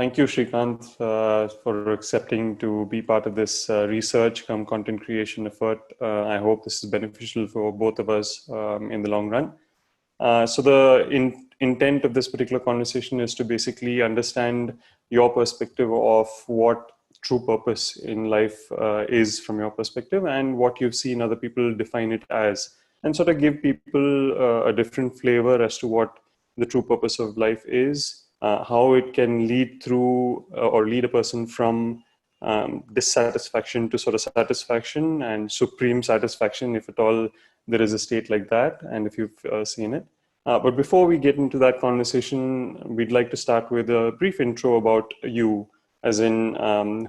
Thank you, Srikant, for accepting to be part of this research come content creation effort. I hope this is beneficial for both of us in the long run. So the intent of this particular conversation is to basically understand your perspective of what true purpose in life is from your perspective, and what you've seen other people define it as, and sort of give people a different flavor as to what the true purpose of life is, how it can lead through or lead a person from dissatisfaction to sort of satisfaction and supreme satisfaction, if at all there is a state like that, and if you've seen it. But before we get into that conversation, we'd like to start with a brief intro about you, as in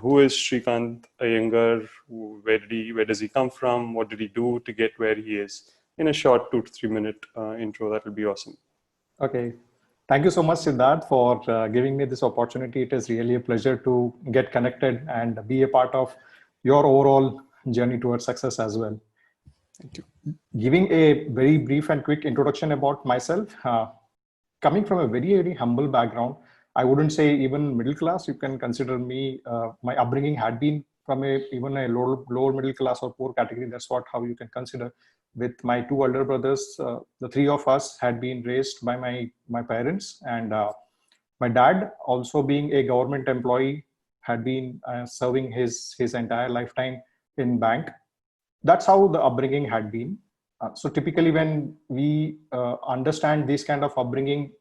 who is Srikant Iyengar, where does he come from, what did he do to get where he is? In a short 2 to 3 minute intro, that would be awesome. Okay. Thank you so much, Siddharth, for giving me this opportunity. It is really a pleasure to get connected and be a part of your overall journey towards success as well. Thank you. Giving a very brief and quick introduction about myself, coming from a very, very humble background, I wouldn't say even middle class. You can consider me, my upbringing had been from even a lower middle class or poor category. That's how you can consider. With my two elder brothers, the three of us had been raised by my parents, and my dad, also being a government employee, had been serving his entire lifetime in bank. That's how the upbringing had been. So typically when we understand this kind of upbringing,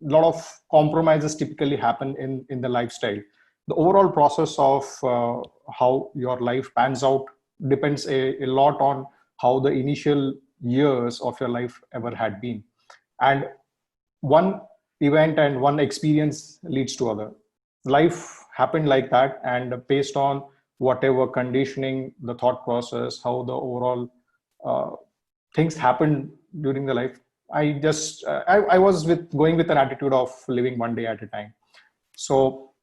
a lot of compromises typically happen in the lifestyle. The overall process of how your life pans out depends a lot on how the initial years of your life ever had been. And one event and one experience leads to other. Life happened like that, and based on whatever conditioning, the thought process, how the overall things happened during the life, I was going with an attitude of living one day at a time. So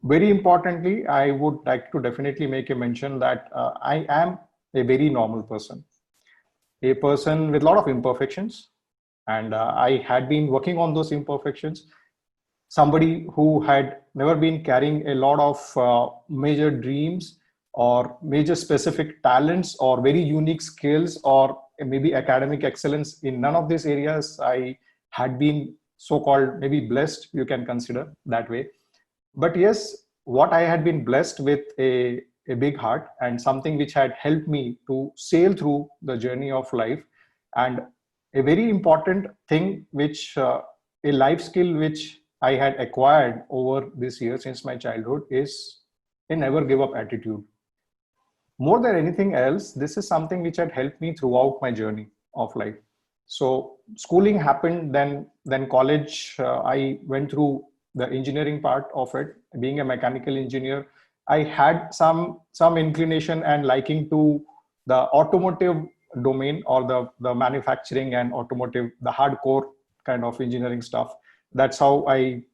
very importantly, I would like to definitely make a mention that I am a very normal person, a person with a lot of imperfections, and I had been working on those imperfections. Somebody who had never been carrying a lot of major dreams or major specific talents or very unique skills or maybe academic excellence in none of these areas. I had been so-called maybe blessed, you can consider that way. But yes, what I had been blessed with a big heart and something which had helped me to sail through the journey of life. And a very important thing, which a life skill which I had acquired over this year since my childhood, is a never give up attitude. More than anything else, this is something which had helped me throughout my journey of life. So schooling happened, then college, I went through the engineering part of it. Being a mechanical engineer, I had some inclination and liking to the automotive domain, or the manufacturing and automotive, the hardcore kind of engineering stuff. That's how I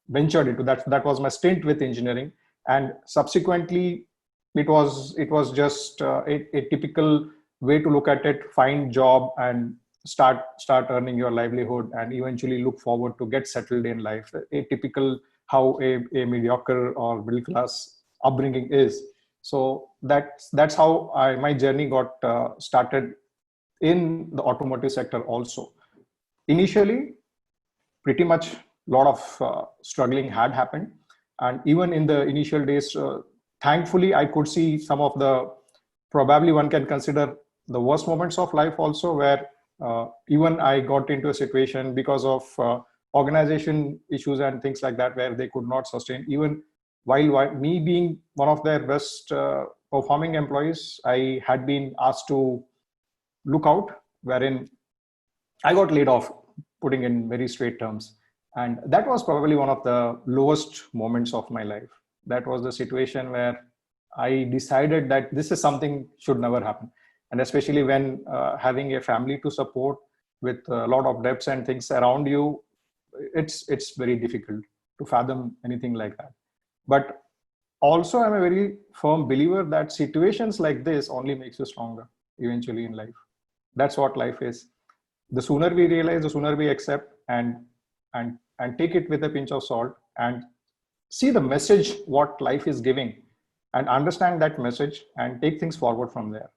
ventured into that. That was my stint with engineering, and subsequently it was just a typical way to look at it: find job and start earning your livelihood, and eventually look forward to get settled in life. A typical how a mediocre or middle class upbringing is. So that's how my journey got started in the automotive sector also. Initially, pretty much a lot of struggling had happened, and even in the initial days, thankfully I could see some of the, probably one can consider, the worst moments of life also, where even I got into a situation because of organization issues and things like that, where they could not sustain. Even while me being one of their best performing employees, I had been asked to look out, wherein I got laid off, putting in very straight terms. And that was probably one of the lowest moments of my life. That was the situation where I decided that this is something should never happen. And especially when having a family to support with a lot of debts and things around you, it's very difficult to fathom anything like that. But also, I'm a very firm believer that situations like this only makes you stronger eventually in life. That's what life is. The sooner we realize, the sooner we accept and take it with a pinch of salt and see the message what life is giving and understand that message and take things forward from there.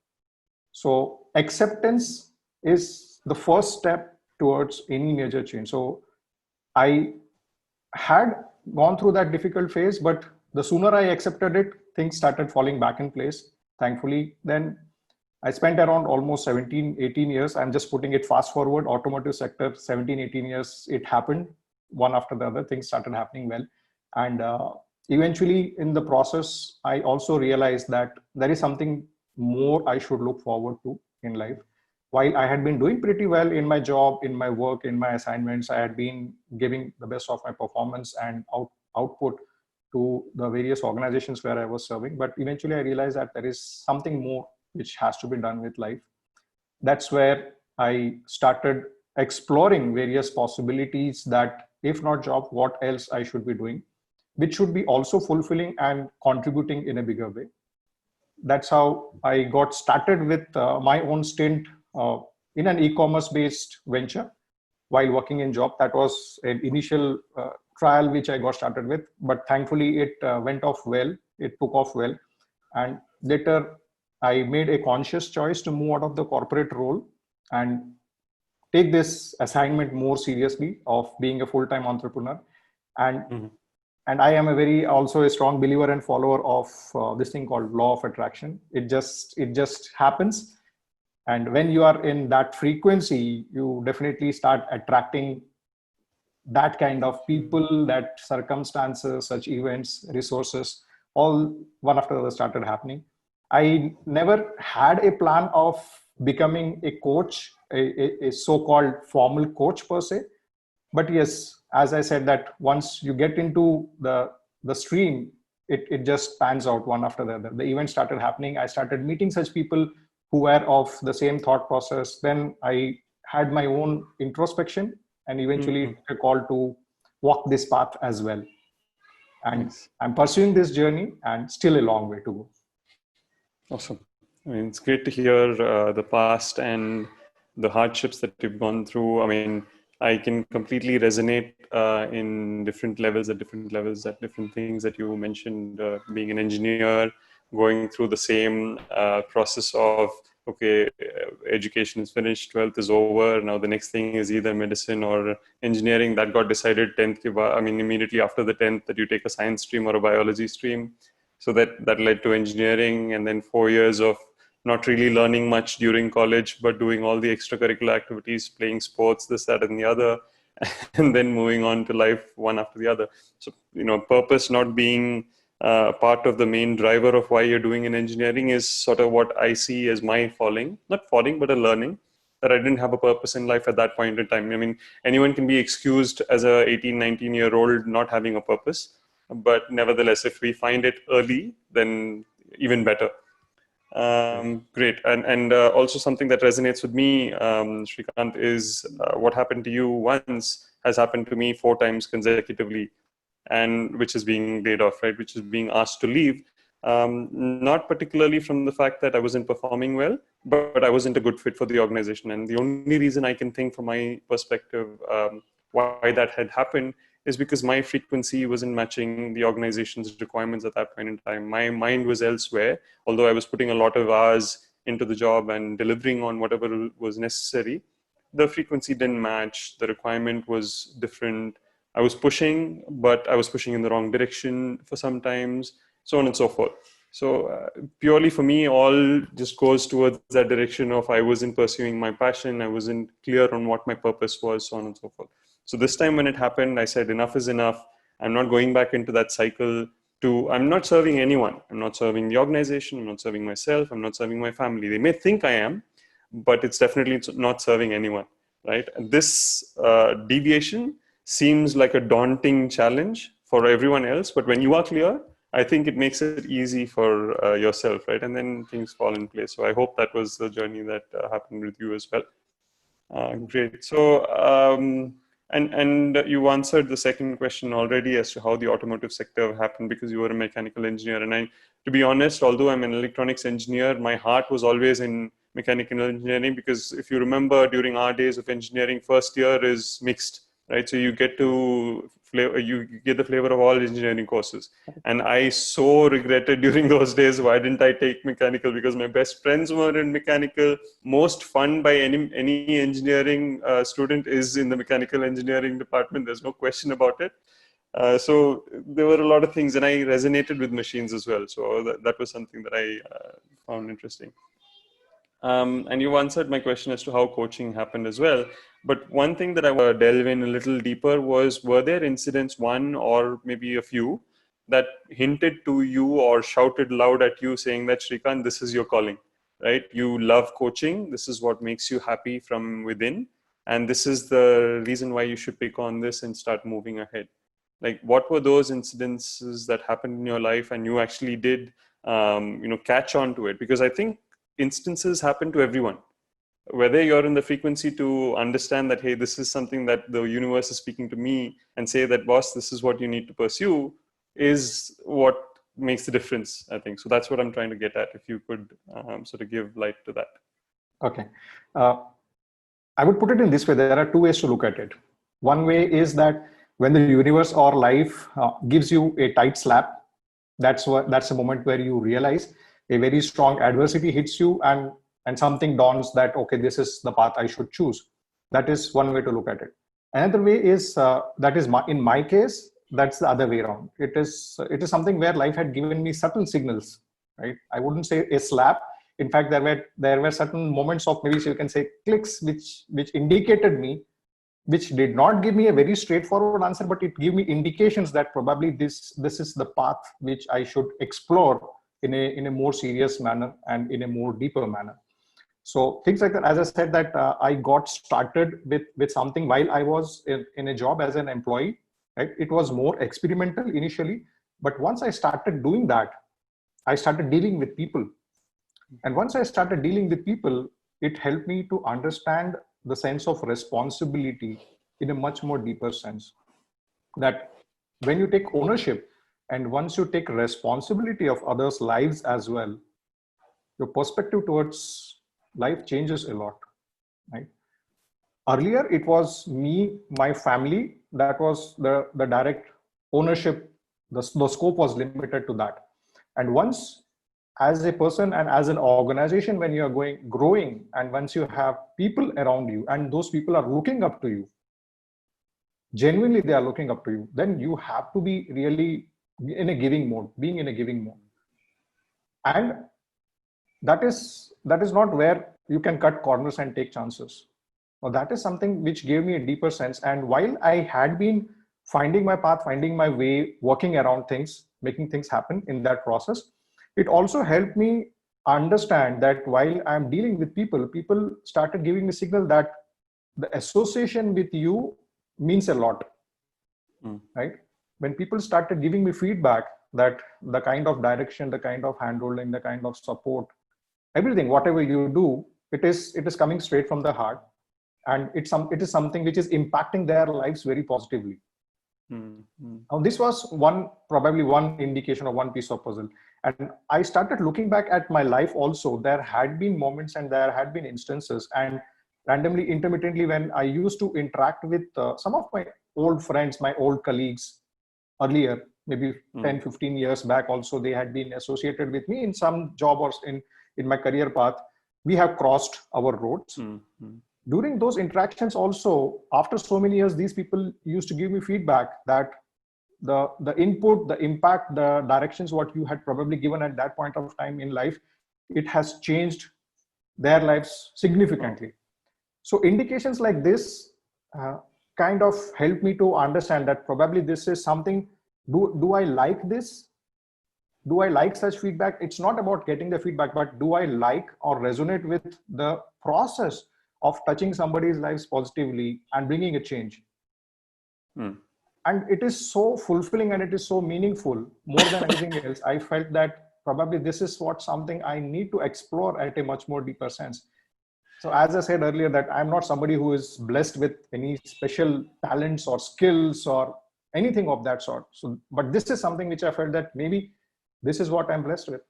So acceptance is the first step towards any major change. So I had gone through that difficult phase, but the sooner I accepted it, things started falling back in place, thankfully. Then I spent around almost 17, 18 years. I'm just putting it fast forward, automotive sector, 17, 18 years, it happened one after the other, things started happening well. And eventually in the process, I also realized that there is something more I should look forward to in life. While I had been doing pretty well in my job, in my work, in my assignments, I had been giving the best of my performance and output to the various organizations where I was serving. But eventually I realized that there is something more which has to be done with life. That's where I started exploring various possibilities that if not job, what else I should be doing, which should be also fulfilling and contributing in a bigger way. That's how I got started with my own stint in an e-commerce based venture while working in job. That was an initial trial which I got started with, but thankfully it went off well. It took off well. And later I made a conscious choice to move out of the corporate role and take this assignment more seriously of being a full-time entrepreneur. And and I am a very also a strong believer and follower of this thing called law of attraction. It just happens, and when you are in that frequency, you definitely start attracting that kind of people, that circumstances, such events, resources, all one after the other started happening. I never had a plan of becoming a coach, a so-called formal coach per se. But yes, as I said, that once you get into the stream, it just pans out one after the other. The event started happening. I started meeting such people who were of the same thought process. Then I had my own introspection and eventually took a call to walk this path as well. And Nice. I'm pursuing this journey and still a long way to go. Awesome. I mean, it's great to hear the past and the hardships that you've gone through. I mean, I can completely resonate in different levels, at different things that you mentioned, being an engineer, going through the same process of, okay, education is finished, 12th is over. Now the next thing is either medicine or engineering. That got decided 10th. I mean, immediately after the 10th that you take a science stream or a biology stream. So that led to engineering, and then 4 years of not really learning much during college, but doing all the extracurricular activities, playing sports, this, that, and the other, and then moving on to life one after the other. So, purpose not being part of the main driver of why you're doing in engineering is sort of what I see as my not falling, but a learning that I didn't have a purpose in life at that point in time. I mean, anyone can be excused as a 18, 19-year-old not having a purpose. But nevertheless, if we find it early, then even better. Great. And also something that resonates with me, Srikant, is what happened to you once has happened to me 4 times consecutively, and which is being laid off, right? Which is being asked to leave. Not particularly from the fact that I wasn't performing well, but I wasn't a good fit for the organization. And the only reason I can think from my perspective why that had happened is because my frequency wasn't matching the organization's requirements at that point in time. My mind was elsewhere, although I was putting a lot of hours into the job and delivering on whatever was necessary. The frequency didn't match. The requirement was different. I was pushing, but I was pushing in the wrong direction for some times, so on and so forth. So purely for me, all just goes towards that direction of I wasn't pursuing my passion. I wasn't clear on what my purpose was, so on and so forth. So this time when it happened, I said, enough is enough. I'm not going back into that cycle I'm not serving anyone. I'm not serving the organization. I'm not serving myself. I'm not serving my family. They may think I am, but it's definitely not serving anyone, right? And this deviation seems like a daunting challenge for everyone else, but when you are clear, I think it makes it easy for yourself, right? And then things fall in place. So I hope that was the journey that happened with you as well. Great. So, and you answered the second question already as to how the automotive sector happened because you were a mechanical engineer. And to be honest, although I'm an electronics engineer, my heart was always in mechanical engineering because if you remember during our days of engineering, first year is mixed, right? So you get to flavor, you get the flavor of all engineering courses. And I so regretted during those days, why didn't I take mechanical? Because my best friends were in mechanical. Most fun by any engineering student is in the mechanical engineering department. There's no question about it. So there were a lot of things, and I resonated with machines as well. So that was something that I found interesting. And you answered my question as to how coaching happened as well. But one thing that I want to delve in a little deeper was, were there incidents, one or maybe a few, that hinted to you or shouted loud at you saying that, Srikant, this is your calling, right? You love coaching. This is what makes you happy from within. And this is the reason why you should pick on this and start moving ahead. Like, what were those incidences that happened in your life and you actually did, catch on to it? Because I think instances happen to everyone, whether you're in the frequency to understand that, hey, this is something that the universe is speaking to me, and say that, boss, this is what you need to pursue, is what makes the difference, I think. So that's what I'm trying to get at, if you could sort of give light to that. Okay. I would put it in this way. There are two ways to look at it. One way is that when the universe or life gives you a tight slap, that's a moment where you realize a very strong adversity hits you, and something dawns that, okay, this is the path I should choose. That is one way to look at it. Another way is in my case, that's the other way around. It is something where life had given me subtle signals, right? I wouldn't say a slap. In fact, there were certain moments of, maybe you can say, clicks, which indicated me, which did not give me a very straightforward answer, but it gave me indications that probably this is the path which I should explore in a more serious manner and in a more deeper manner. So things like that. As I said, that I got started with something while I was in a job as an employee. Right? It was more experimental initially, but once I started doing that, I started dealing with people. And once I started dealing with people, it helped me to understand the sense of responsibility in a much more deeper sense. That when you take ownership and once you take responsibility of others' lives as well, your perspective towards life changes a lot, right? Earlier, it was me, my family, that was the direct ownership. The scope was limited to that. And once, as a person and as an organization, when you are growing, and once you have people around you and those people are looking up to you, genuinely they are looking up to you, then you have to be really in a giving mode, being in a giving mode. And that is not where you can cut corners and take chances. Well, that is something which gave me a deeper sense. And while I had been finding my path, finding my way, working around things, making things happen in that process, it also helped me understand that while I'm dealing with people, people started giving me signal that the association with you means a lot, right? When people started giving me feedback that the kind of direction, the kind of handholding, the kind of support, everything, whatever you do, it is coming straight from the heart, and it is something which is impacting their lives very positively. Now, this was probably one indication of one piece of puzzle. And I started looking back at my life also. There had been moments and there had been instances, and randomly, intermittently, when I used to interact with some of my old friends, my old colleagues earlier, maybe 10, 15 years back also, they had been associated with me in some job or in my career path. We have crossed our roads. During those interactions also, after so many years, these people used to give me feedback that the input, the impact, the directions, what you had probably given at that point of time in life, it has changed their lives significantly. So indications like this kind of help me to understand that probably this is something. Do I like this? Do I like such feedback? It's not about getting the feedback, but do I like or resonate with the process of touching somebody's lives positively and bringing a change? And it is so fulfilling and it is so meaningful. More than anything else, I felt that probably this is something I need to explore at a much more deeper sense. So as I said earlier, that I'm not somebody who is blessed with any special talents or skills or anything of that sort. So, but this is something which I felt that maybe this is what I'm blessed with.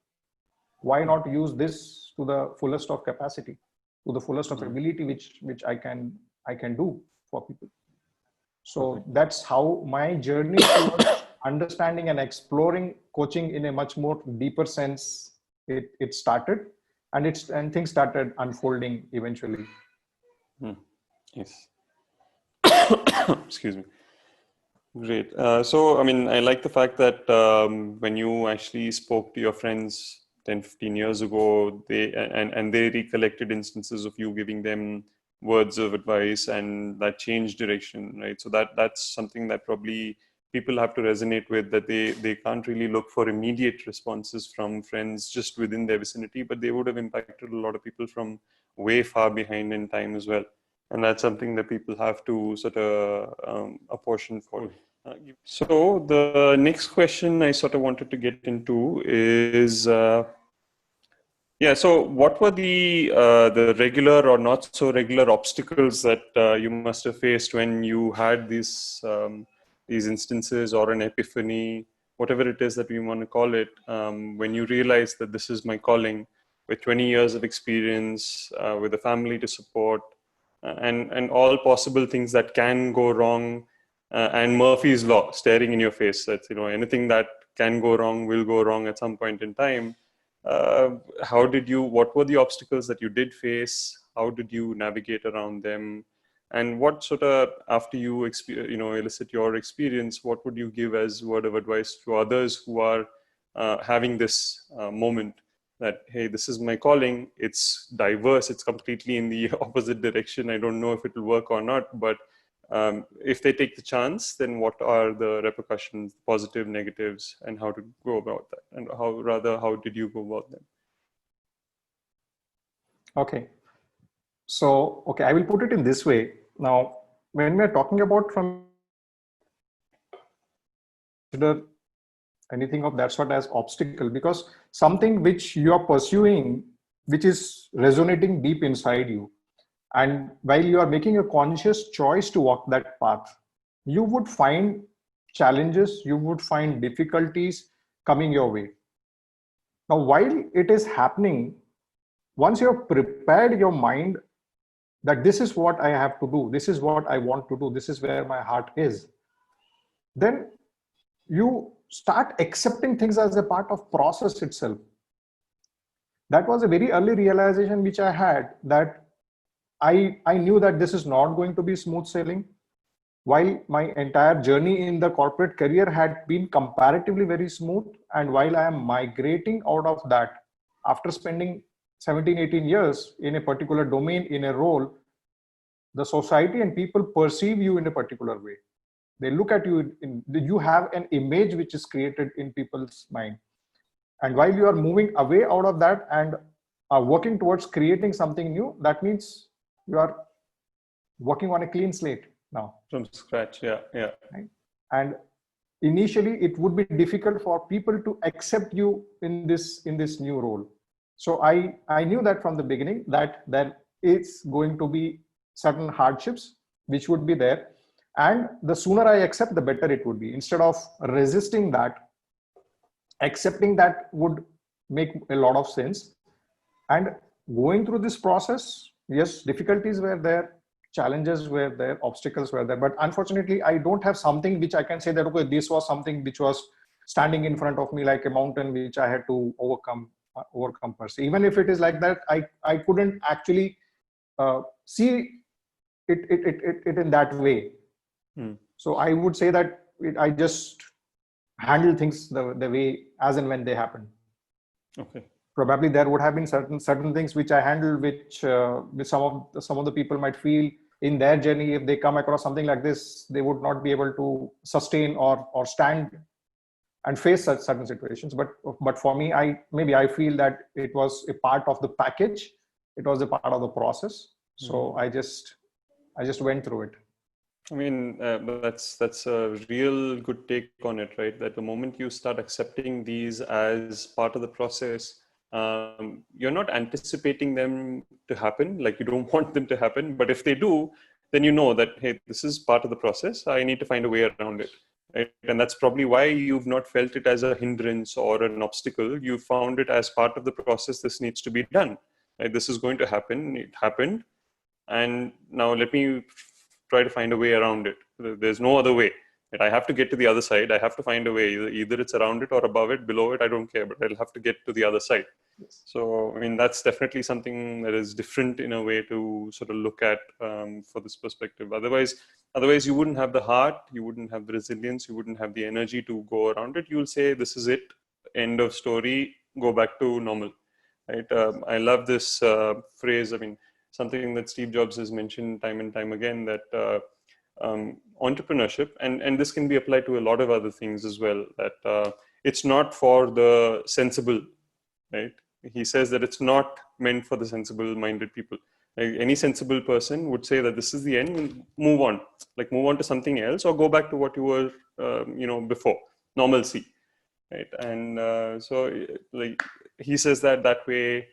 Why not use this to the fullest of capacity, to the fullest of ability, which I can do for people. So that's how my journey towards understanding and exploring coaching in a much more deeper sense, it started, and things started unfolding eventually. Yes. Excuse me. Great. So, I mean, I like the fact that when you actually spoke to your friends 10, 15 years ago, and they recollected instances of you giving them words of advice and that changed direction, right? So that's something that probably people have to resonate with, that they can't really look for immediate responses from friends just within their vicinity, but they would have impacted a lot of people from way far behind in time as well. And that's something that people have to sort of apportion for. So the next question I sort of wanted to get into is, yeah. So what were the regular or not so regular obstacles that you must have faced when you had these instances or an epiphany, whatever it is that we want to call it, when you realized that this is my calling, with 20 years of experience, with a family to support, and all possible things that can go wrong, and Murphy's law staring in your face, that anything that can go wrong will go wrong at some point in time. What were the obstacles that you did face? How did you navigate around them? And what sort of, after you elicit your experience, what would you give as word of advice to others who are having this moment that, hey, this is my calling, it's diverse, it's completely in the opposite direction, I don't know if it will work or not, but if they take the chance, then what are the repercussions, positive, negatives, and how to go about that? And how did you go about them? Okay. So, okay, I will put it in this way. Now, when we're talking about from consider anything of that sort as obstacle, because something which you are pursuing, which is resonating deep inside you, and while you are making a conscious choice to walk that path, you would find challenges, you would find difficulties coming your way. Now, while it is happening, once you have prepared your mind that this is what I have to do, this is what I want to do, this is where my heart is, then you start accepting things as a part of process itself. That was a very early realization which I had, that I knew that this is not going to be smooth sailing. While my entire journey in the corporate career had been comparatively very smooth, and while I am migrating out of that after spending 17, 18 years in a particular domain, in a role, the society and people perceive you in a particular way. They look at you, you have an image which is created in people's mind. And while you are moving away out of that and are working towards creating something new, that means you are working on a clean slate now. From scratch, yeah. Right? And initially, it would be difficult for people to accept you in this new role. So I knew that from the beginning, that there is going to be certain hardships which would be there. And the sooner I accept, the better it would be. Instead of resisting that, accepting that would make a lot of sense. And going through this process, yes, difficulties were there, challenges were there, obstacles were there. But unfortunately, I don't have something which I can say that, okay, this was something which was standing in front of me like a mountain which I had to overcome per se. Even if it is like that, I couldn't actually see it in that way. So I would say that I just handle things the way as and when they happen. Okay. Probably there would have been certain things which I handled, which some of the people might feel in their journey, if they come across something like this, they would not be able to sustain or stand and face such certain situations. But for me, I feel that it was a part of the package. It was a part of the process. So I just went through it. I mean, that's a real good take on it, right? That the moment you start accepting these as part of the process, you're not anticipating them to happen, like you don't want them to happen. But if they do, then you know that, hey, this is part of the process. I need to find a way around it. Right? And that's probably why you've not felt it as a hindrance or an obstacle. You found it as part of the process. This needs to be done. Right? This is going to happen. It happened. And now let me try to find a way around it. There's no other way. Right? I have to get to the other side. I have to find a way. Either it's around it or above it, below it. I don't care, but I'll have to get to the other side. So, I mean, that's definitely something that is different in a way to sort of look at for this perspective. Otherwise, you wouldn't have the heart, you wouldn't have the resilience, you wouldn't have the energy to go around it. You'll say, this is it, end of story, go back to normal. Right? I love this phrase. I mean, something that Steve Jobs has mentioned time and time again, that entrepreneurship, and this can be applied to a lot of other things as well, that it's not for the sensible, right? He says that it's not meant for the sensible minded people. Like any sensible person would say that this is the end, and move on, like move on to something else, or go back to what you were, before, normalcy, right? And so like he says that way.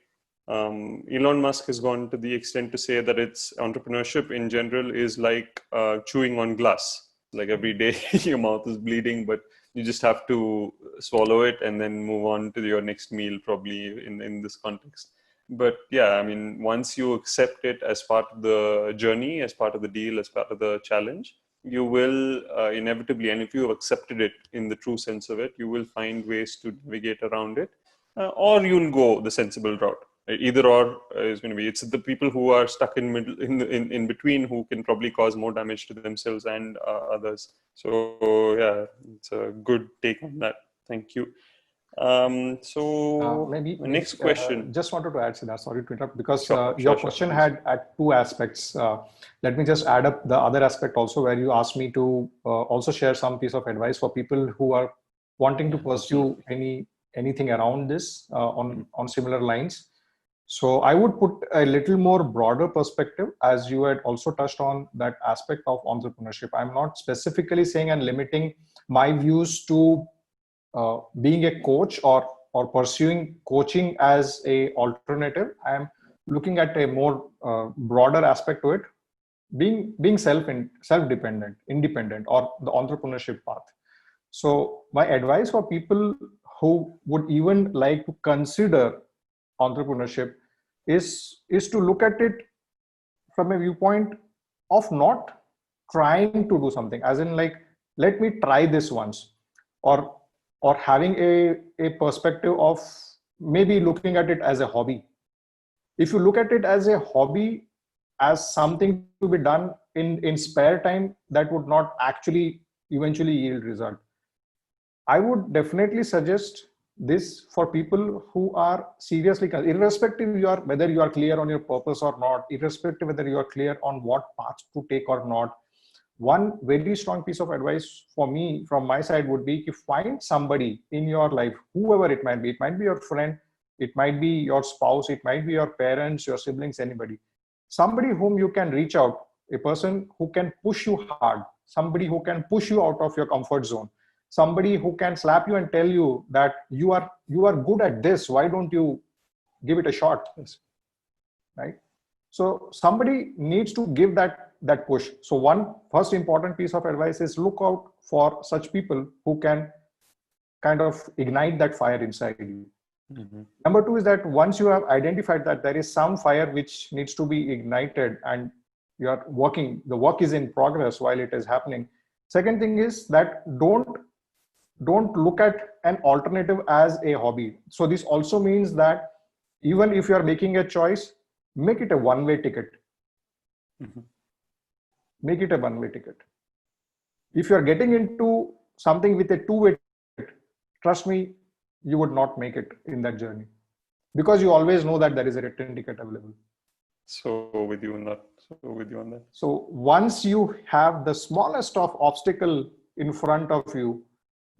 Elon Musk has gone to the extent to say that it's entrepreneurship in general is like chewing on glass. Like every day your mouth is bleeding, but you just have to swallow it and then move on to your next meal, probably in this context. But yeah, I mean, once you accept it as part of the journey, as part of the deal, as part of the challenge, you will inevitably, and if you have accepted it in the true sense of it, you will find ways to navigate around it, or you'll go the sensible route. Either or is going to be. It's the people who are stuck in middle, in between, who can probably cause more damage to themselves and others. So yeah, it's a good take on that. Thank you. So maybe next question. just wanted to add, Siddharth, sorry to interrupt, because Sure, question please. had two aspects. Let me just add up the other aspect also, where you asked me to also share some piece of advice for people who are wanting to pursue anything around this on similar lines. So I would put a little more broader perspective, as you had also touched on that aspect of entrepreneurship. I'm not specifically saying and limiting my views to being a coach or pursuing coaching as a alternative. I'm looking at a more broader aspect to it, being self-dependent, independent, or the entrepreneurship path. So my advice for people who would even like to consider entrepreneurship is to look at it from a viewpoint of not trying to do something, as in like, let me try this once, or having a perspective of maybe looking at it as a hobby. If you look at it as a hobby, as something to be done in spare time, that would not actually eventually yield result. I would definitely suggest this for people who are seriously, irrespective whether you are clear on your purpose or not, irrespective whether you are clear on what path to take or not. One very strong piece of advice for me from my side would be to find somebody in your life, whoever it might be. It might be your friend, it might be your spouse, it might be your parents, your siblings, anybody. Somebody whom you can reach out, a person who can push you hard, somebody who can push you out of your comfort zone, somebody who can slap you and tell you that you are good at this, why don't you give it a shot, right? So somebody needs to give that push. So one first important piece of advice is look out for such people who can kind of ignite that fire inside you. Number two is that once you have identified that there is some fire which needs to be ignited and you are working, the work is in progress while it is happening. Second thing is that don't look at an alternative as a hobby. So this also means that even if you are making a choice, make it a one-way ticket. Make it a one-way ticket. If you are getting into something with a two-way ticket, trust me, you would not make it in that journey, because you always know that there is a return ticket available. So with you on that. So once you have the smallest of obstacle in front of you,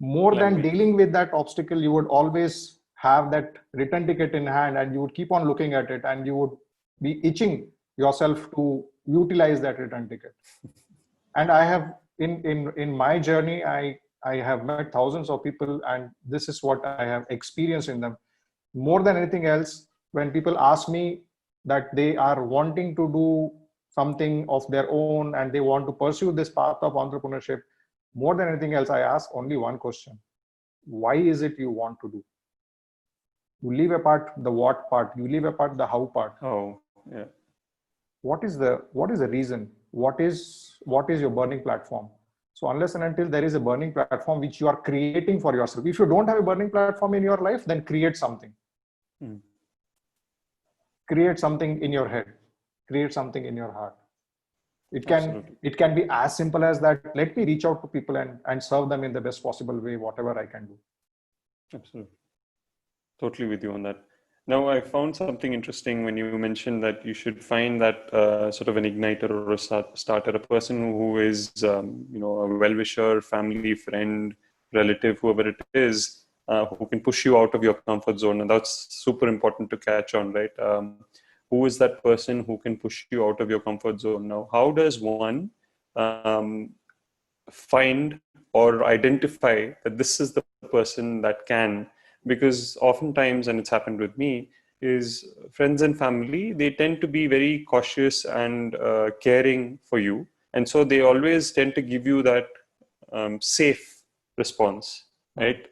more than dealing with that obstacle, you would always have that return ticket in hand, and you would keep on looking at it, and you would be itching yourself to utilize that return ticket. And I have in my journey, I have met thousands of people, and this is what I have experienced in them. More than anything else, when people ask me that they are wanting to do something of their own and they want to pursue this path of entrepreneurship, more than anything else, I ask only one question: why is it you want to do? You leave apart the what part, you leave apart the how part. Oh, yeah. What is the reason? What is your burning platform? So unless and until there is a burning platform which you are creating for yourself, if you don't have a burning platform in your life, then create something. Create something in your head, create something in your heart. It can be as simple as that. Let me reach out to people and serve them in the best possible way, whatever I can do. Absolutely. Totally with you on that. Now, I found something interesting when you mentioned that you should find that sort of an igniter or a starter, a person who is, a well-wisher, family, friend, relative, whoever it is, who can push you out of your comfort zone. And that's super important to catch on, right? Who is that person who can push you out of your comfort zone? Now, how does one find or identify that this is the person that can? Because oftentimes, and it's happened with me, is friends and family, they tend to be very cautious and caring for you, and so they always tend to give you that safe response, right?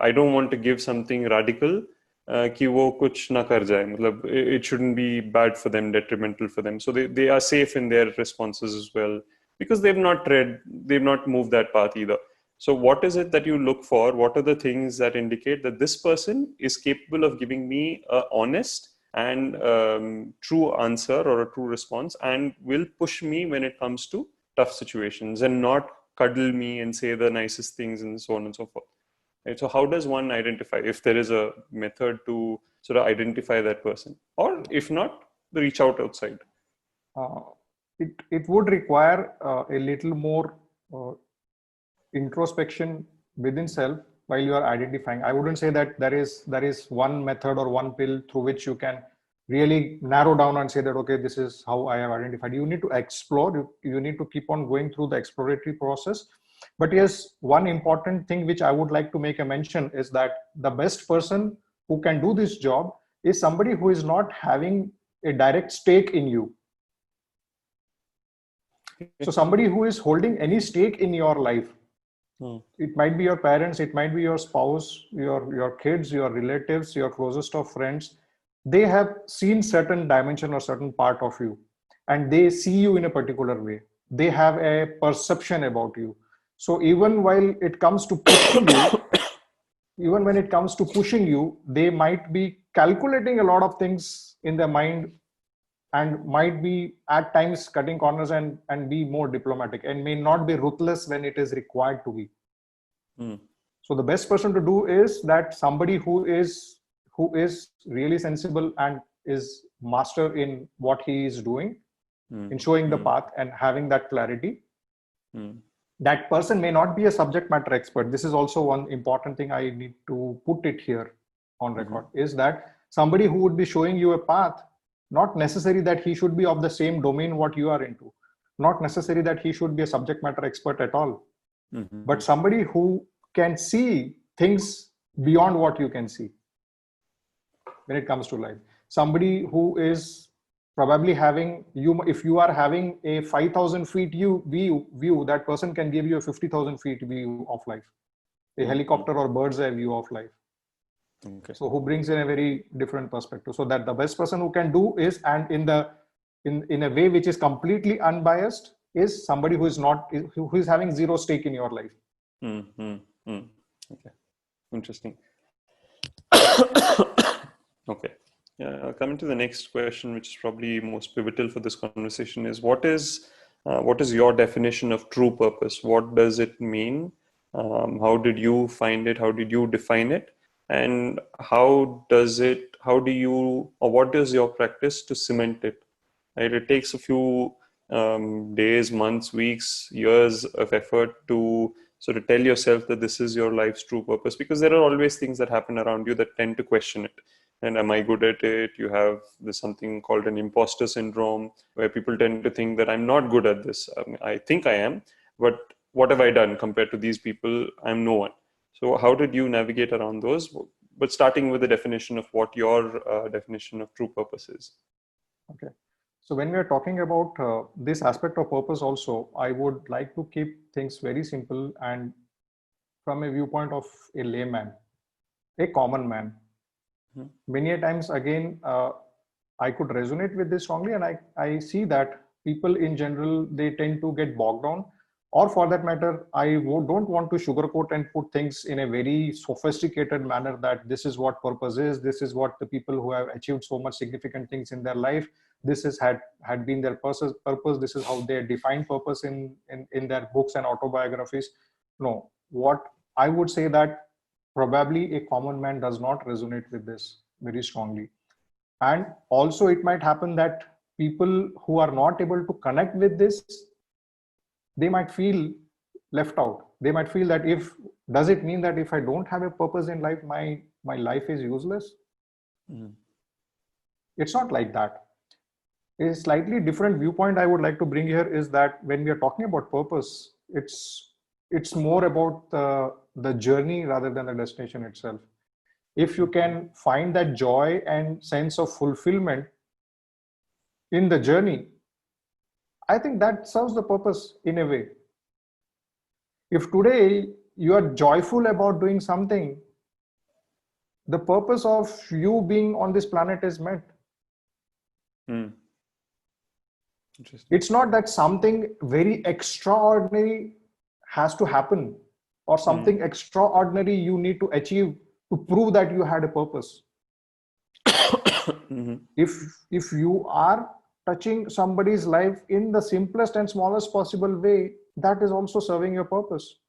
I don't want to give something radical कि वो कुछ ना कर जाए, मतलब it shouldn't be bad for them, detrimental for them, so they are safe in their responses as well, because they've not moved that path either. So what is it that you look for? What are the things that indicate that this person is capable of giving me a honest and true answer or a true response, and will push me when it comes to tough situations, and not cuddle me and say the nicest things and so on and so forth? Right? So how does one identify, if there is a method to sort of identify that person, or if not, reach out outside? It would require a little more introspection within self while you are identifying. I wouldn't say that there is one method or one pill through which you can really narrow down and say that, okay, this is how I have identified. You need to explore. You need to keep on going through the exploratory process. But yes, one important thing which I would like to make a mention is that the best person who can do this job is somebody who is not having a direct stake in you. So somebody who is holding any stake in your life, it might be your parents, it might be your spouse, your kids, your relatives, your closest of friends. They have seen certain dimension or certain part of you, and they see you in a particular way. They have a perception about you. So even while it comes to pushing you, even when it comes to pushing you, they might be calculating a lot of things in their mind, and might be at times cutting corners and be more diplomatic, and may not be ruthless when it is required to be. So the best person to do is that somebody who is really sensible and is master in what he is doing, in showing the path and having that clarity. That person may not be a subject matter expert. This is also one important thing I need to put it here on record, is that somebody who would be showing you a path, not necessary that he should be of the same domain what you are into, not necessary that he should be a subject matter expert at all, but somebody who can see things beyond what you can see when it comes to life. Somebody who is probably having you, if you are having a 5,000 feet view, that person can give you a 50,000 feet view of life, a helicopter or bird's eye view of life. So who brings in a very different perspective. So that the best person who can do is, and in a way which is completely unbiased, is somebody who is having zero stake in your life. Okay, interesting. Okay. Coming to the next question, which is probably most pivotal for this conversation, is what is your definition of true purpose? What does it mean? How did you find it? How did you define it? And what is your practice to cement it? Right? It takes a few days, months, weeks, years of effort to sort of tell yourself that this is your life's true purpose, because there are always things that happen around you that tend to question it. And am I good at it? There's something called an imposter syndrome, where people tend to think that I'm not good at this. I think I am, but what have I done compared to these people? I'm no one. So how did you navigate around those? But starting with the definition of what your definition of true purpose is. Okay. So when we are talking about this aspect of purpose also, I would like to keep things very simple and from a viewpoint of a layman, a common man. Many a times, again, I could resonate with this strongly, and I see that people in general, they tend to get bogged down or for that matter, don't want to sugarcoat and put things in a very sophisticated manner that this is what purpose is, this is what the people who have achieved so much significant things in their life, this is had been their purpose, this is how they define purpose in their books and autobiographies. No, what I would say that probably a common man does not resonate with this very strongly. And also it might happen that people who are not able to connect with this, they might feel left out. They might feel that does it mean that if I don't have a purpose in life, my life is useless? Mm. It's not like that. A slightly different viewpoint I would like to bring here is that when we are talking about purpose, it's more about the journey rather than the destination itself. If you can find that joy and sense of fulfillment in the journey, I think that serves the purpose in a way. If today you are joyful about doing something, the purpose of you being on this planet is met. Mm. It's not that something very extraordinary has to happen or something extraordinary you need to achieve to prove that you had a purpose. Mm-hmm. If you are touching somebody's life in the simplest and smallest possible way, that is also serving your purpose.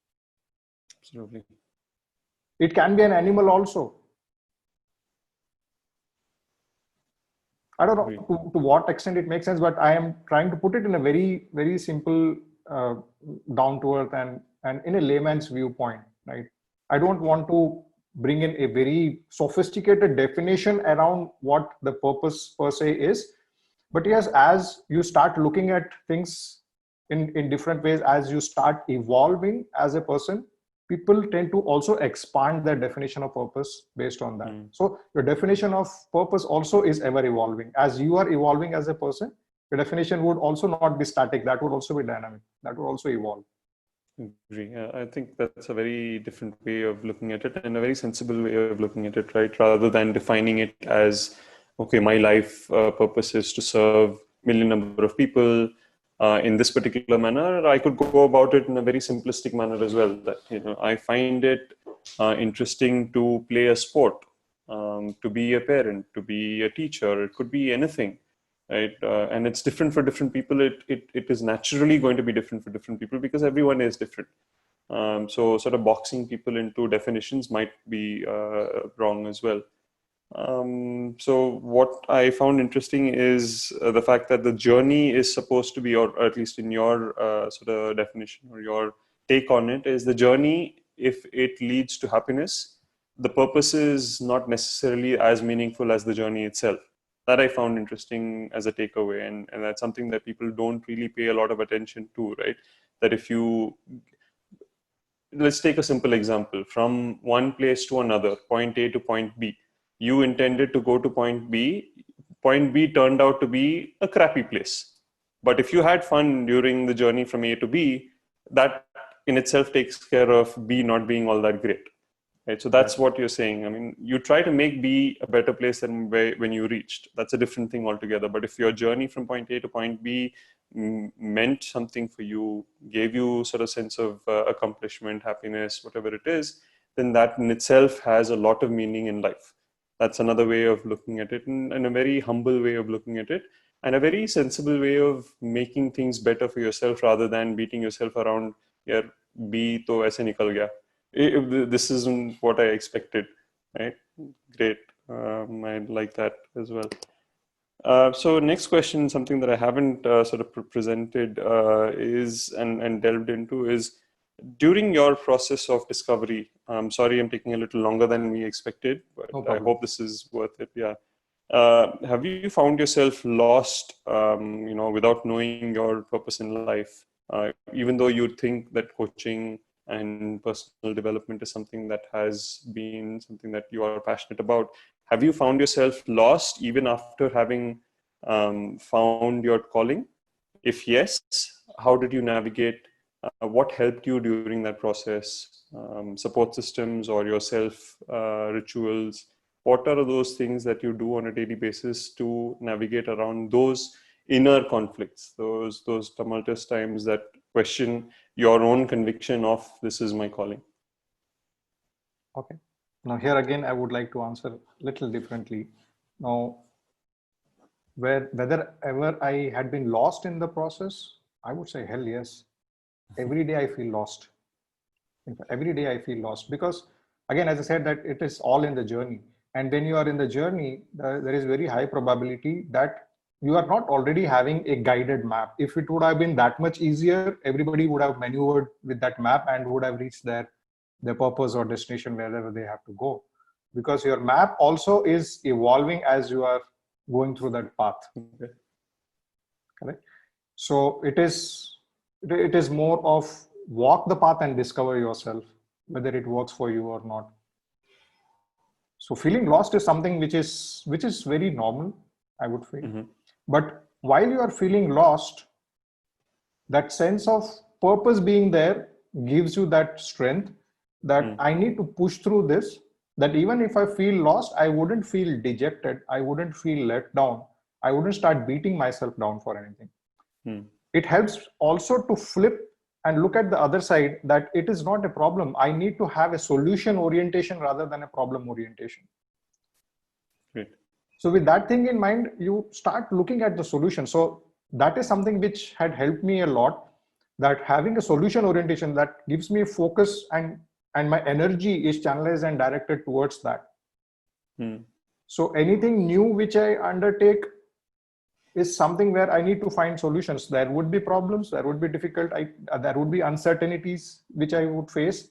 Absolutely. It can be an animal also. I don't know to what extent it makes sense, but I am trying to put it in a very, very simple, down to earth and in a layman's viewpoint, right? I don't want to bring in a very sophisticated definition around what the purpose per se is. But yes, as you start looking at things in different ways, as you start evolving as a person, people tend to also expand their definition of purpose based on that. So your definition of purpose also is ever evolving. As you are evolving as a person, your definition would also not be static. That would also be dynamic. That would also evolve. Agree. I think that's a very different way of looking at it and a very sensible way of looking at it, right? Rather than defining it as, okay, my life purpose is to serve million number of people in this particular manner. I could go about it in a very simplistic manner as well. That, you know, I find it interesting to play a sport, to be a parent, to be a teacher. It could be anything. Right, and it's different for different people. It is naturally going to be different for different people because everyone is different. So sort of boxing people into definitions might be wrong as well. So what I found interesting is the fact that the journey is supposed to be, or at least in your sort of definition or your take on it, is the journey, if it leads to happiness, the purpose is not necessarily as meaningful as the journey itself. That I found interesting as a takeaway, and that's something that people don't really pay a lot of attention to, right? That if you, let's take a simple example, from one place to another, point A to point B, you intended to go to point B turned out to be a crappy place. But if you had fun during the journey from A to B, that in itself takes care of B not being all that great. Right, so that's what you're saying. I mean, you try to make B a better place than when you reached. That's a different thing altogether. But if your journey from point A to point B meant something for you, gave you sort of sense of accomplishment, happiness, whatever it is, then that in itself has a lot of meaning in life. That's another way of looking at it, and a very humble way of looking at it, and a very sensible way of making things better for yourself rather than beating yourself around. Yeah, B to aise nikal gaya. This isn't what I expected, right? Great. I like that as well. So next question, something that I haven't sort of presented is and delved into is, during your process of discovery, I'm sorry I'm taking a little longer than we expected, but No I problem. hope this is worth it. Yeah. Have you found yourself lost, without knowing your purpose in life, even though you think that coaching and personal development is something that has been something that you are passionate about? Have you found yourself lost even after having found your calling? If yes, how did you navigate? What helped you during that process? Support systems or yourself rituals? What are those things that you do on a daily basis to navigate around those inner conflicts, those tumultuous times that question your own conviction of this is my calling. Okay. Now here again, I would like to answer a little differently. Now, whether ever I had been lost in the process, I would say hell yes. Every day I feel lost. In fact, every day I feel lost because, again, as I said, that it is all in the journey. And when you are in the journey, there is very high probability that you are not already having a guided map. If it would have been that much easier, everybody would have maneuvered with that map and would have reached their purpose or destination wherever they have to go. Because your map also is evolving as you are going through that path. Okay. Correct? So it is more of walk the path and discover yourself, whether it works for you or not. So feeling lost is something which is very normal, I would say. Mm-hmm. But while you are feeling lost, that sense of purpose being there gives you that strength that I need to push through this, that even if I feel lost, I wouldn't feel dejected, I wouldn't feel let down, I wouldn't start beating myself down for anything. It helps also to flip and look at the other side, that it is not a problem. I need to have a solution orientation rather than a problem orientation. Great. So with that thing in mind, you start looking at the solution. So that is something which had helped me a lot, that having a solution orientation that gives me focus and my energy is channelized and directed towards that. So anything new which I undertake is something where I need to find solutions. There would be problems, there would be difficult, there would be uncertainties which I would face.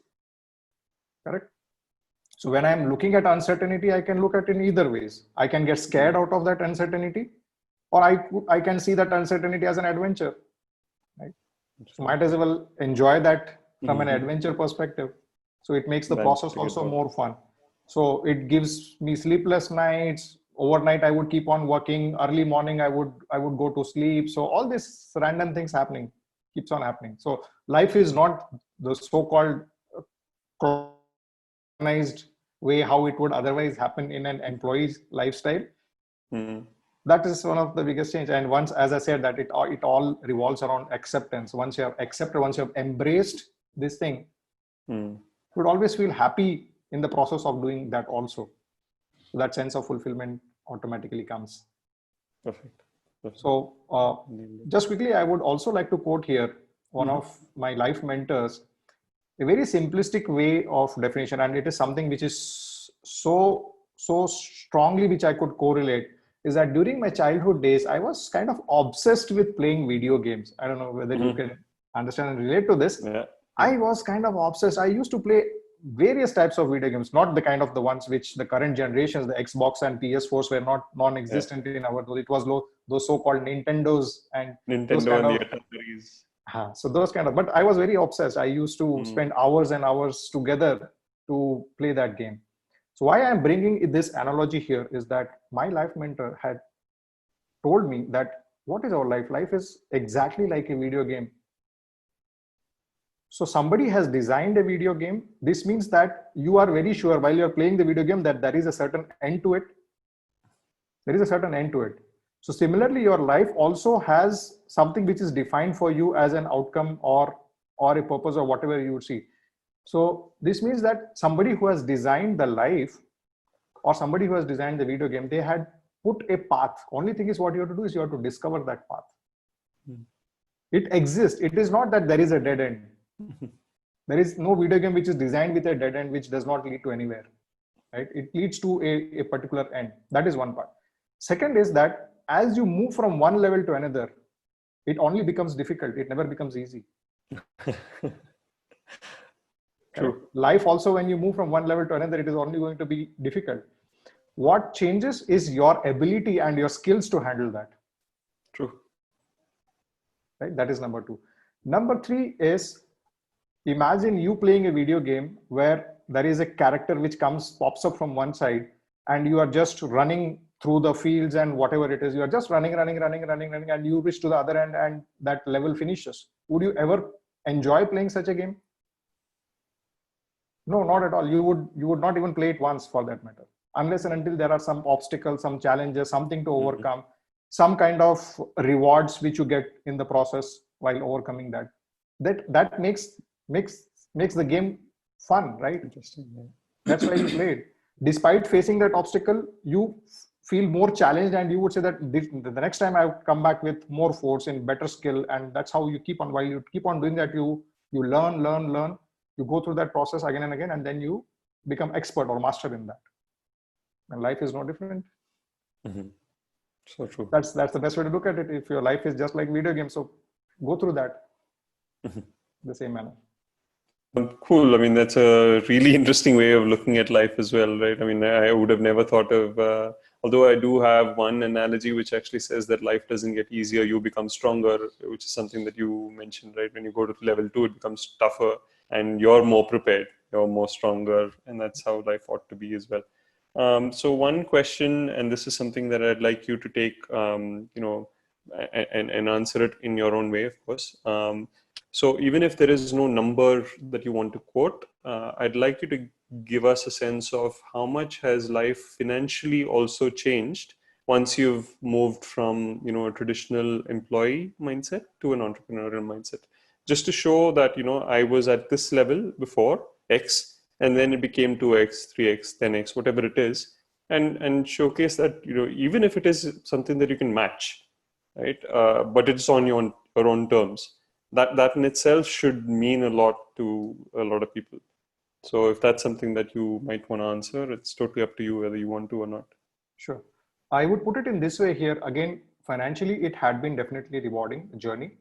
Correct? So when I'm looking at uncertainty, I can look at it in either ways. I can get scared out of that uncertainty, or I can see that uncertainty as an adventure. Right? So might as well enjoy that from an adventure perspective. So it makes the process also more fun. So it gives me sleepless nights. Overnight, I would keep on working. Early morning, I would go to sleep. So all these random things keeps on happening. So life is not the so-called organized way how it would otherwise happen in an employee's lifestyle. That is one of the biggest change. And once, as I said, that it all revolves around acceptance. Once you have accepted, once you have embraced this thing, you would always feel happy in the process of doing that also. So that sense of fulfillment automatically comes. Perfect. So just quickly, I would also like to quote here one of my life mentors, a very simplistic way of definition, and it is something which is so strongly which I could correlate, is that during my childhood days, I was kind of obsessed with playing video games. I don't know whether you can understand and relate to this. Yeah. I was kind of obsessed. I used to play various types of video games, not the kind of the ones which the current generations, the Xbox and PS4s were not non-existent in our days. It was those so-called Nintendos and those kind and of, the Ataris. so those kind of, but I was very obsessed. I used to spend hours and hours together to play that game. So why I'm bringing this analogy here is that my life mentor had told me that what is our life? Life is exactly like a video game. So somebody has designed a video game. This means that you are very sure while you're playing the video game that there is a certain end to it. There is a certain end to it. So similarly, your life also has something which is defined for you as an outcome or a purpose or whatever you would see. So this means that somebody who has designed the life or somebody who has designed the video game, they had put a path. Only thing is what you have to do is you have to discover that path. It exists. It is not that there is a dead end. There is no video game which is designed with a dead end which does not lead to anywhere. Right? It leads to a particular end. That is one part. Second is that as you move from one level to another, it only becomes difficult. It never becomes easy. True. Life also, when you move from one level to another, it is only going to be difficult. What changes is your ability and your skills to handle that. True. Right? That is number two. Number three is, imagine you playing a video game where there is a character which pops up from one side, and you are just running through the fields and whatever it is, you are just running, and you reach to the other end and that level finishes. Would you ever enjoy playing such a game? No, not at all. You would not even play it once for that matter, unless and until there are some obstacles, some challenges, something to overcome, some kind of rewards which you get in the process while overcoming that. that makes the game fun, right? Interesting. Yeah. That's why you played. Despite facing that obstacle, you feel more challenged, and you would say that the next time I come back with more force and better skill, and that's how you keep on. While you keep on doing that, you learn. You go through that process again and again, and then you become expert or master in that. And life is no different. Mm-hmm. So true. That's the best way to look at it. If your life is just like video games, so go through that the same manner. Cool. I mean, that's a really interesting way of looking at life as well, right? I mean, I would have never thought of, although I do have one analogy which actually says that life doesn't get easier, you become stronger, which is something that you mentioned, right? When you go to level 2, it becomes tougher and you're more prepared, you're more stronger, and that's how life ought to be as well. So one question, and this is something that I'd like you to take, and answer it in your own way, of course. So even if there is no number that you want to quote, I'd like you to give us a sense of how much has life financially also changed once you've moved from, a traditional employee mindset to an entrepreneurial mindset. Just to show that, I was at this level before X, and then it became 2X, 3X, 10X, whatever it is, and showcase that, even if it is something that you can match, right? But it's on your own terms. That in itself should mean a lot to a lot of people. So if that's something that you might want to answer, it's totally up to you whether you want to or not. Sure. I would put it in this way here. Again, financially, it had been definitely a rewarding journey.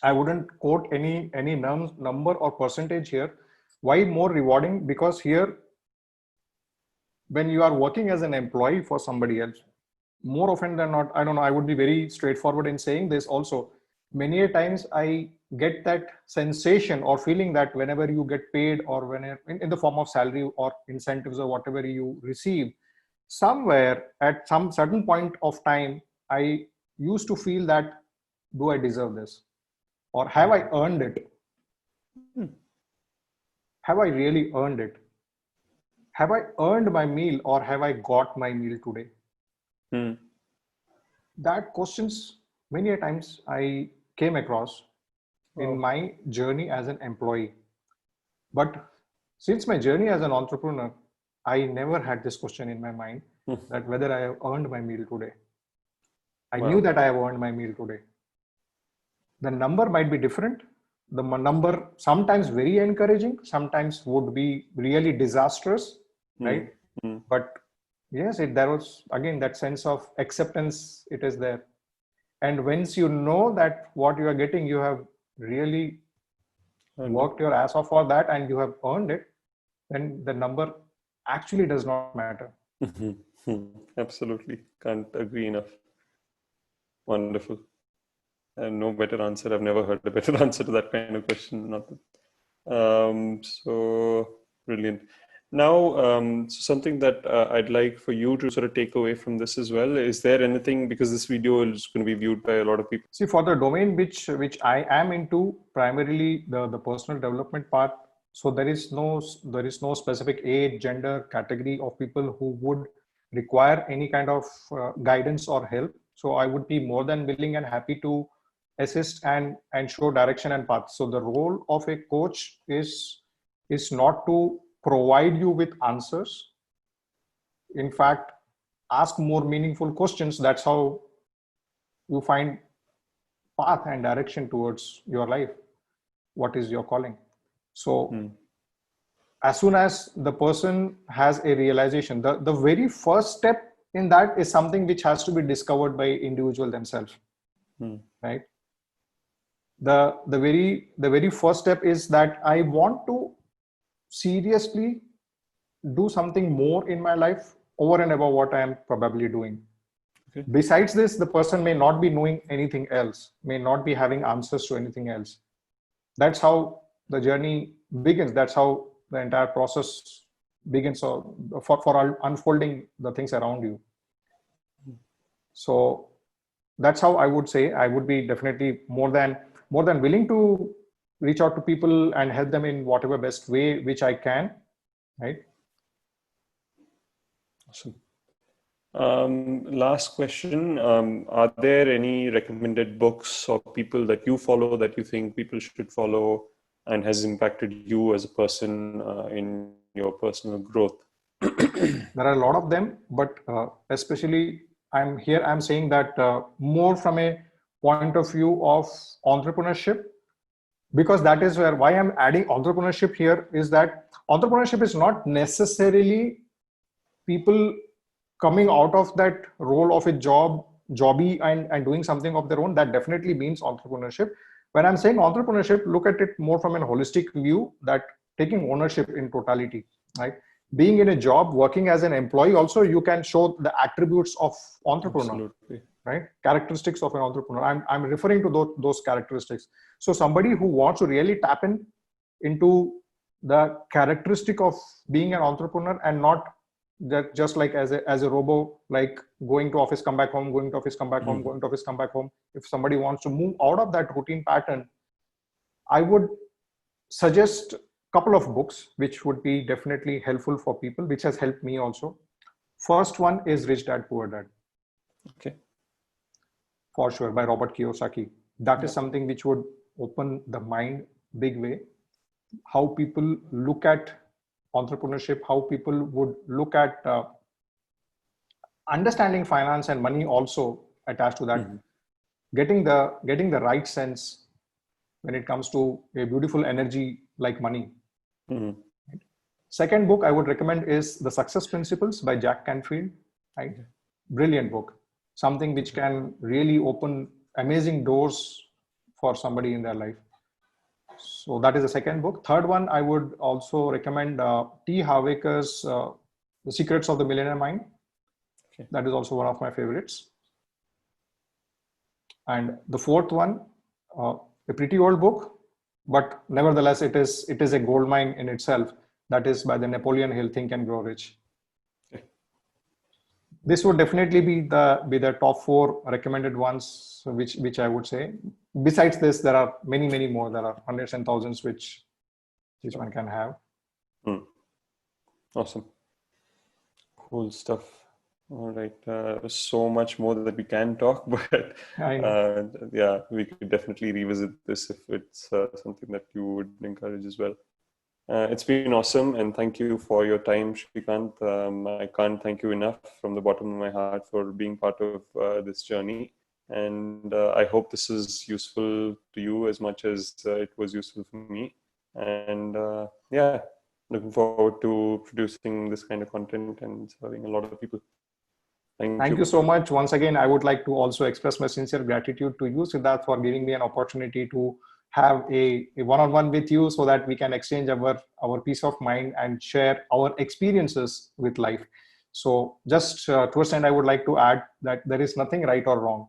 I wouldn't quote any number or percentage here. Why more rewarding? Because here, when you are working as an employee for somebody else, more often than not, I don't know, I would be very straightforward in saying this also. Many a times I get that sensation or feeling that whenever you get paid, or whenever in the form of salary or incentives or whatever you receive, somewhere at some certain point of time, I used to feel that, do I deserve this? Or have I earned it? Have I really earned it? Have I earned my meal, or have I got my meal today? Hmm. That questions many a times I came across in my journey as an employee. But since my journey as an entrepreneur, I never had this question in my mind that whether I have earned my meal today. I knew that I have earned my meal today. The number might be different. The number sometimes very encouraging, sometimes would be really disastrous, right? But yes, there was again that sense of acceptance. It is there, and once you know that what you are getting, you have really worked your ass off for that, and you have earned it, then the number actually does not matter. Absolutely. Can't agree enough. Wonderful. And no better answer. I've never heard a better answer to that kind of question. So brilliant. Now, so something that I'd like for you to sort of take away from this as well. Is there anything, because this video is going to be viewed by a lot of people? See, for the domain which I am into, primarily the personal development part. So there is no specific age, gender, category of people who would require any kind of guidance or help. So I would be more than willing and happy to assist and show direction and path. So the role of a coach is not to provide you with answers. In fact, ask more meaningful questions. That's how you find path and direction towards your life. What is your calling? So as soon as the person has a realization, the very first step in that is something which has to be discovered by individual themselves, right? The very first step is that I want to seriously do something more in my life over and above what I am probably doing. Okay. Besides this, the person may not be knowing anything else, may not be having answers to anything else. That's how the journey begins. That's how the entire process begins for unfolding the things around you. So that's how I would say I would be definitely more than willing to reach out to people and help them in whatever best way which I can, right? Awesome. Last question. Are there any recommended books or people that you follow that you think people should follow and has impacted you as a person in your personal growth? There are a lot of them, but especially I'm saying that more from a point of view of entrepreneurship, because that is where why I'm adding entrepreneurship here is that entrepreneurship is not necessarily people coming out of that role of a jobby and doing something of their own. That definitely means entrepreneurship. When I'm saying entrepreneurship, look at it more from an holistic view, that taking ownership in totality, right? Being in a job, working as an employee, also you can show the attributes of entrepreneur. Absolutely. Right? Characteristics of an entrepreneur. I'm referring to those characteristics. So somebody who wants to really tap into the characteristic of being an entrepreneur and not that just like as a robo, like going to office, come back home, going to office, come back home, going to office, come back home. If somebody wants to move out of that routine pattern, I would suggest a couple of books which would be definitely helpful for people, which has helped me also. First one is Rich Dad Poor Dad. Okay. For sure, by Robert Kiyosaki. That is something which would open the mind big way. How people look at entrepreneurship, how people would look at understanding finance and money also attached to that. Getting the right sense when it comes to a beautiful energy like money. Second book I would recommend is The Success Principles by Jack Canfield. Right? Brilliant book. Something which can really open amazing doors for somebody in their life. So that is the second book. Third one, I would also recommend T. Harv Eker's The Secrets of the Millionaire Mind. Okay. That is also one of my favorites. And the fourth one, a pretty old book, but nevertheless, it is a gold mine in itself. That is by the Napoleon Hill, Think and Grow Rich. Okay. This would definitely be the top 4 recommended ones, which I would say. Besides this, there are many more. There are hundreds and thousands which one can have. Awesome. Cool stuff. All right. So much more that we can talk, but yeah, we could definitely revisit this if it's something that you would encourage as well. It's been awesome, and thank you for your time, Srikant. I can't thank you enough from the bottom of my heart for being part of this journey. And I hope this is useful to you as much as it was useful for me. And yeah, looking forward to producing this kind of content and serving a lot of people. Thank you so much. Once again, I would like to also express my sincere gratitude to you, Siddharth, for giving me an opportunity to have a one-on-one with you so that we can exchange our peace of mind and share our experiences with life. So just towards the end, I would like to add that there is nothing right or wrong.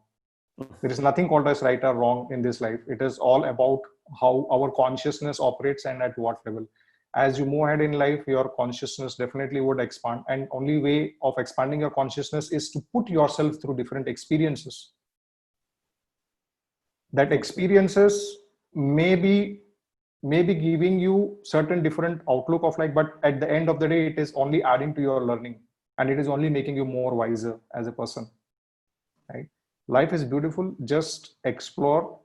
There is nothing called as right or wrong in this life. It is all about how our consciousness operates and at what level. As you move ahead in life, your consciousness definitely would expand. And only way of expanding your consciousness is to put yourself through different experiences. That experiences may be giving you certain different outlook of life, but at the end of the day, it is only adding to your learning and it is only making you more wiser as a person. Right? Life is beautiful. Just explore.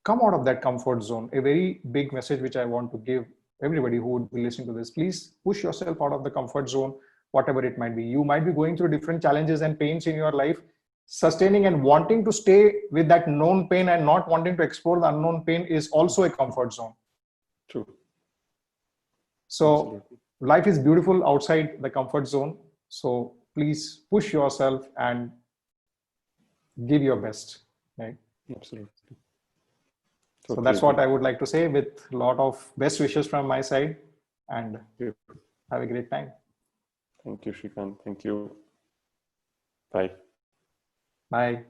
Come out of that comfort zone. A very big message which I want to give everybody who would be listening to this: please push yourself out of the comfort zone, whatever it might be. You might be going through different challenges and pains in your life. Sustaining and wanting to stay with that known pain and not wanting to explore the unknown pain is also a comfort zone. True. So Absolutely. Life is beautiful outside the comfort zone. So please push yourself and give your best. Right? Absolutely. So that's what I would like to say, with a lot of best wishes from my side, and have a great time. Thank you, Srikant. Thank you. Bye. Bye.